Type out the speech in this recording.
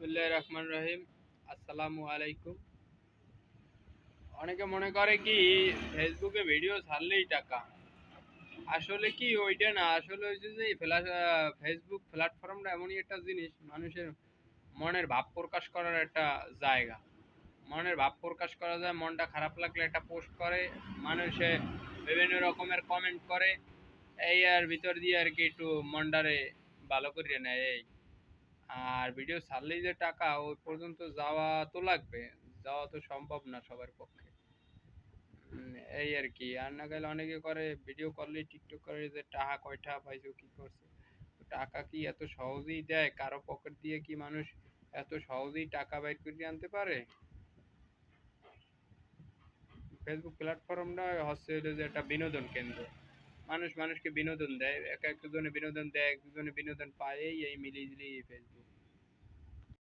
বিসমিল্লাহির রহমানির রহিম। আসসালামু আলাইকুম। অনেকে মনে করে কি ফেসবুকে ভিডিও ছাড়লেই টাকা। আসলে কি ওইটা না, আসলে হচ্ছে যে ফেসবুক প্ল্যাটফর্মটা এমনই একটা জিনিস, মানুষের মনের ভাব প্রকাশ করার একটা জায়গা। মনের ভাব প্রকাশ করা যায়, মনটা খারাপ লাগলে একটা পোস্ট করে, মানুষে বিভিন্ন রকমের কমেন্ট করে, এই আর ভিতর দিয়ে আর কি একটু মনটারে ভালো করিয়ে নেয় এই। আর ভিডিও ছাড়লেই যে টাকা, ওই পর্যন্ত যাওয়া তো লাগবে, যাওয়া তো সম্ভব না সবার পক্ষে। এই আর কি। আর না গেলে অনেকে করে ভিডিও করলেই টিকটক করে যে টাকা কয়টা পাইছো কি করছে। তো টাকা কি এত সহজেই দেয়? কারো পকেট দিয়ে কি মানুষ এত সহজেই টাকা বাইর করে আনতে পারে? ফেসবুক প্ল্যাটফর্মটা হচ্ছে হলো যে একটা বিনোদন কেন্দ্র। মানুষ মানুষকে বিনোদন দেয়, এক একজনে বিনোদন দেয়, এক একজনে বিনোদন পায়, এই মিলিয়ে ঝিলিয়ে ফেসবুক।